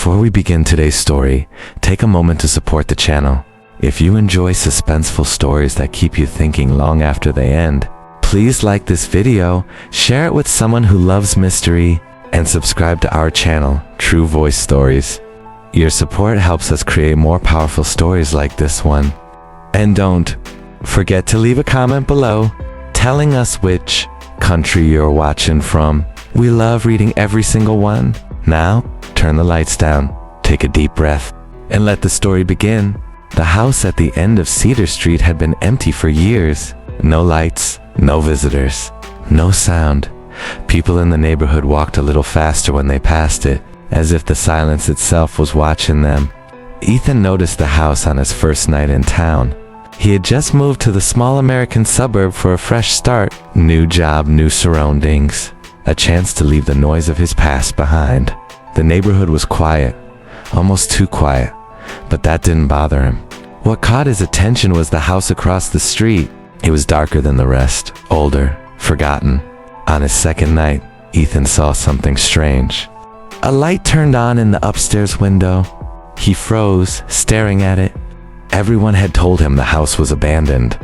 Before we begin today's story, take a moment to support the channel. If you enjoy suspenseful stories that keep you thinking long after they end, please like this video, share it with someone who loves mystery, and subscribe to our channel, True Voice Stories. Your support helps us create more powerful stories like this one. And don't forget to leave a comment below telling us which country you're watching from. We love reading every single one. Now, turn the lights down, take a deep breath, and let the story begin. The house at the end of Cedar Street had been empty for years. No lights, no visitors, no sound. People in the neighborhood walked a little faster when they passed it, as if the silence itself was watching them. Ethan noticed the house on his first night in town. He had just moved to the small American suburb for a fresh start. New job, new surroundings. A chance to leave the noise of his past behind. The neighborhood was quiet, almost too quiet, but that didn't bother him. What caught his attention was the house across the street. It was darker than the rest, older, forgotten. On his second night, Ethan saw something strange. A light turned on in the upstairs window. He froze, staring at it. Everyone had told him the house was abandoned.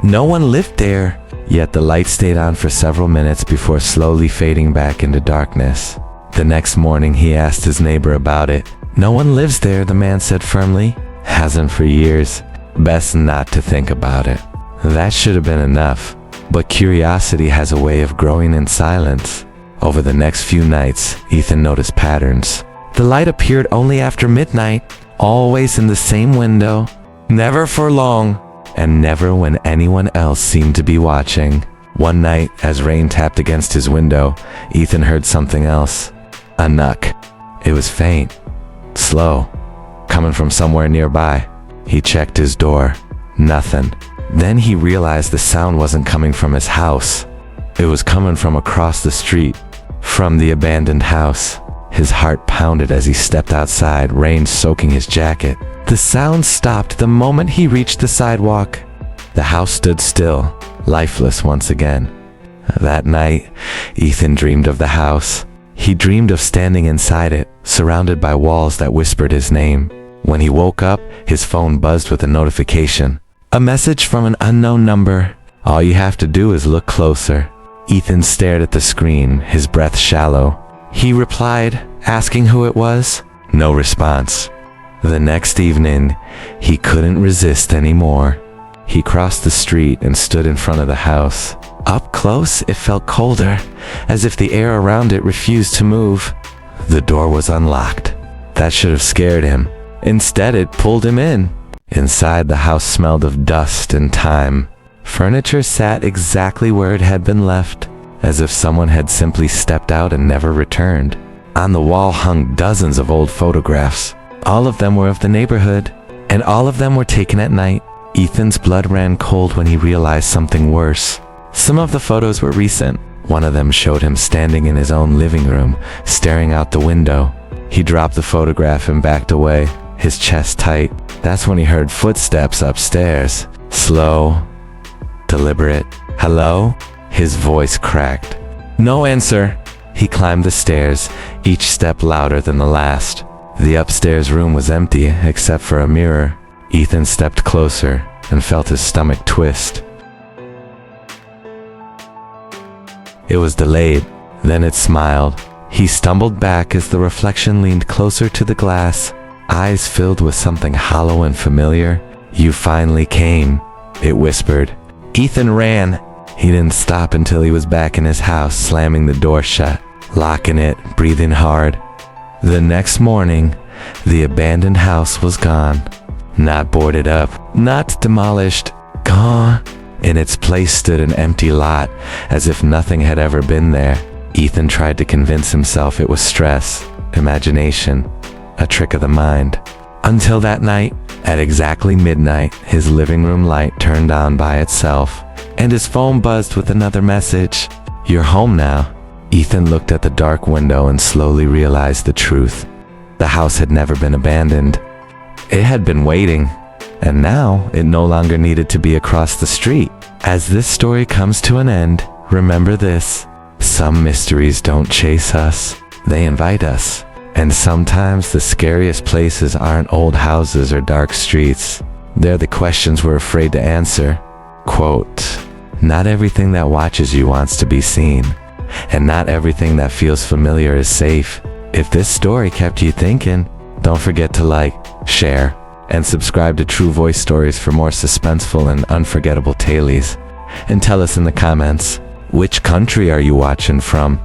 No one lived there, yet the light stayed on for several minutes before slowly fading back into darkness. The next morning, he asked his neighbor about it. No one lives there, the man said firmly. Hasn't for years. Best not to think about it. That should have been enough. But curiosity has a way of growing in silence. Over the next few nights, Ethan noticed patterns. The light appeared only after midnight, always in the same window, never for long, and never when anyone else seemed to be watching. One night, as rain tapped against his window, Ethan heard something else. A knock. It was faint, slow, coming from somewhere nearby. He checked his door. Nothing. Then he realized the sound wasn't coming from his house. It was coming from across the street, from the abandoned house. His heart pounded as he stepped outside, rain soaking his jacket. The sound stopped the moment he reached the sidewalk. The house stood still, lifeless once again. That night, Ethan dreamed of the house. He dreamed of standing inside it, surrounded by walls that whispered his name. When he woke up, his phone buzzed with a notification. A message from an unknown number. All you have to do is look closer. Ethan stared at the screen, his breath shallow. He replied, asking who it was. No response. The next evening, he couldn't resist anymore. He crossed the street and stood in front of the house. Up close, it felt colder, as if the air around it refused to move. The door was unlocked. That should have scared him. Instead, it pulled him in. Inside, the house smelled of dust and time. Furniture sat exactly where it had been left, as if someone had simply stepped out and never returned. On the wall hung dozens of old photographs. All of them were of the neighborhood, and all of them were taken at night. Ethan's blood ran cold when he realized something worse. Some of the photos were recent. One of them showed him standing in his own living room, staring out the window. He dropped the photograph and backed away, his chest tight. That's when he heard footsteps upstairs. Slow, deliberate. Hello? His voice cracked. No answer. He climbed the stairs, each step louder than the last. The upstairs room was empty, except for a mirror. Ethan stepped closer and felt his stomach twist. It was delayed, then it smiled. He stumbled back as the reflection leaned closer to the glass, eyes filled with something hollow and familiar. You finally came, it whispered. Ethan ran. He didn't stop until he was back in his house, slamming the door shut, locking it, breathing hard. The next morning, the abandoned house was gone. Not boarded up, not demolished, gone. In its place stood an empty lot, as if nothing had ever been there. Ethan tried to convince himself it was stress, imagination, a trick of the mind. Until that night, at exactly midnight, his living room light turned on by itself, and his phone buzzed with another message. You're home now. Ethan looked at the dark window and slowly realized the truth. The house had never been abandoned. It had been waiting, and now it no longer needed to be across the street. As this story comes to an end, remember this: some mysteries don't chase us, they invite us. And sometimes the scariest places aren't old houses or dark streets. They're the questions we're afraid to answer. Quote, "Not everything that watches you wants to be seen, and not everything that feels familiar is safe." If this story kept you thinking, don't forget to like, share, and subscribe to True Voice Stories for more suspenseful and unforgettable tales. And tell us in the comments, which country are you watching from?